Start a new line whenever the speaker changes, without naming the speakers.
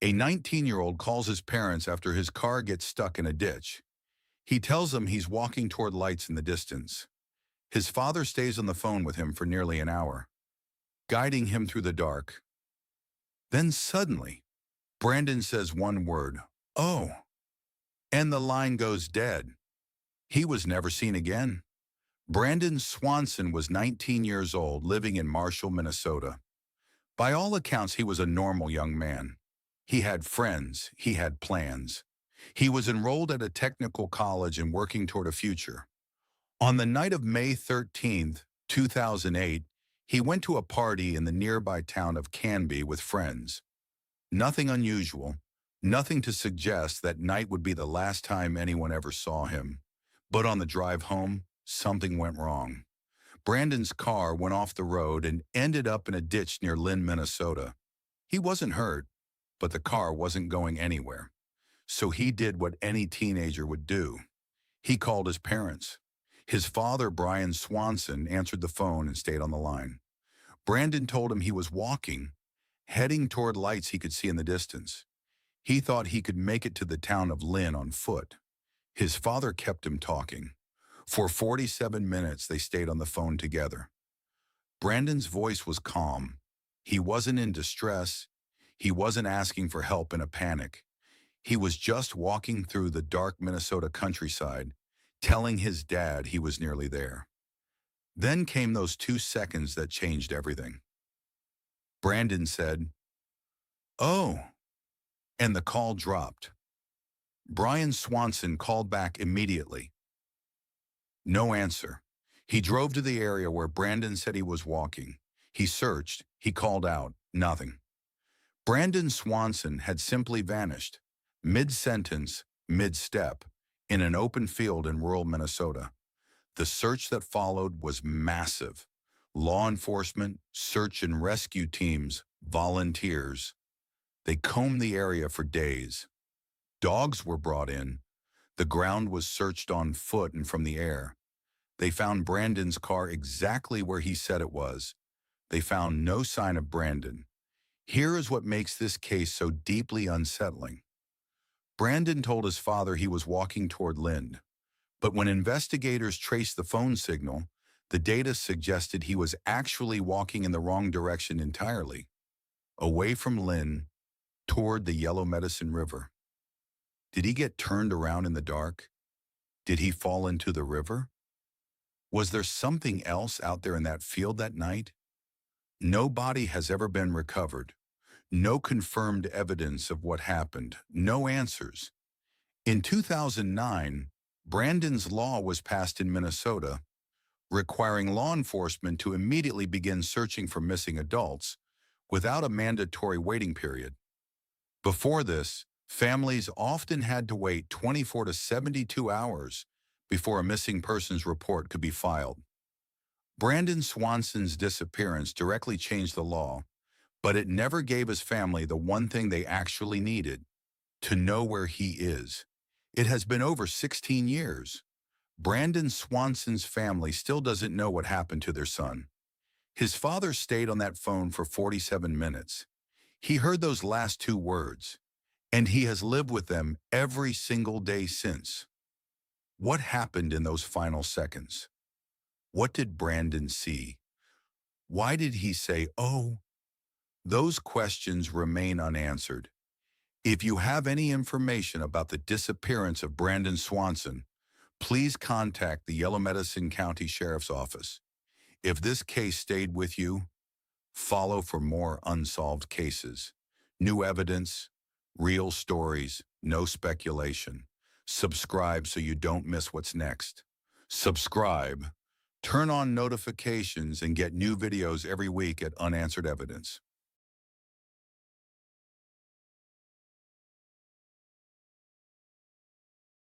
A 19-year-old calls his parents after his car gets stuck in a ditch. He tells them he's walking toward lights in the distance. His father stays on the phone with him for nearly an hour, guiding him through the dark. Then suddenly, Brandon says one word, "Oh," and the line goes dead. He was never seen again. Brandon Swanson was 19 years old, living in Marshall, Minnesota. By all accounts, he was a normal young man. He had friends, he had plans. He was enrolled at a technical college and working toward a future. On the night of May 13th, 2008, he went to a party in the nearby town of Canby with friends. Nothing unusual, nothing to suggest that night would be the last time anyone ever saw him. But on the drive home, something went wrong. Brandon's car went off the road and ended up in a ditch near Lynn, Minnesota. He wasn't hurt, but the car wasn't going anywhere. So he did what any teenager would do. He called his parents. His father, Brandon Swanson, answered the phone and stayed on the line. Brandon told him he was walking, heading toward lights he could see in the distance. He thought he could make it to the town of Lynn on foot. His father kept him talking. For 47 minutes, they stayed on the phone together. Brandon's voice was calm. He wasn't in distress. He wasn't asking for help in a panic. He was just walking through the dark Minnesota countryside, telling his dad he was nearly there. Then came those 2 seconds that changed everything. Brandon said, "Oh," and the call dropped. Brandon Swanson called back immediately. No answer. He drove to the area where Brandon said he was walking. He searched. He called out. Nothing. Brandon Swanson had simply vanished, mid-sentence, mid-step, in an open field in rural Minnesota. The search that followed was massive. Law enforcement, search and rescue teams, volunteers. They combed the area for days. Dogs were brought in. The ground was searched on foot and from the air. They found Brandon's car exactly where he said it was. They found no sign of Brandon. Here is what makes this case so deeply unsettling. Brandon told his father he was walking toward Lynn, but when investigators traced the phone signal, the data suggested he was actually walking in the wrong direction entirely, away from Lynn, toward the Yellow Medicine River. Did he get turned around in the dark? Did he fall into the river? Was there something else out there in that field that night? No body has ever been recovered. No confirmed evidence of what happened. No answers. In 2009, Brandon's law was passed in Minnesota, requiring law enforcement to immediately begin searching for missing adults without a mandatory waiting period. Before this, families often had to wait 24 to 72 hours before a missing persons report could be filed. Brandon Swanson's disappearance directly changed the law, but it never gave his family the one thing they actually needed: to know where he is. It has been over 16 years. Brandon Swanson's family still doesn't know what happened to their son. His father stayed on that phone for 47 minutes. He heard those last 2 words, and he has lived with them every single day since. What happened in those final seconds? What did Brandon see? Why did he say, "Oh"? Those questions remain unanswered. If you have any information about the disappearance of Brandon Swanson, please contact the Yellow Medicine County Sheriff's Office. If this case stayed with you, follow for more unsolved cases. New evidence, real stories, no speculation. Subscribe so you don't miss what's next. Subscribe, turn on notifications, and get new videos every week at Unanswered Evidence.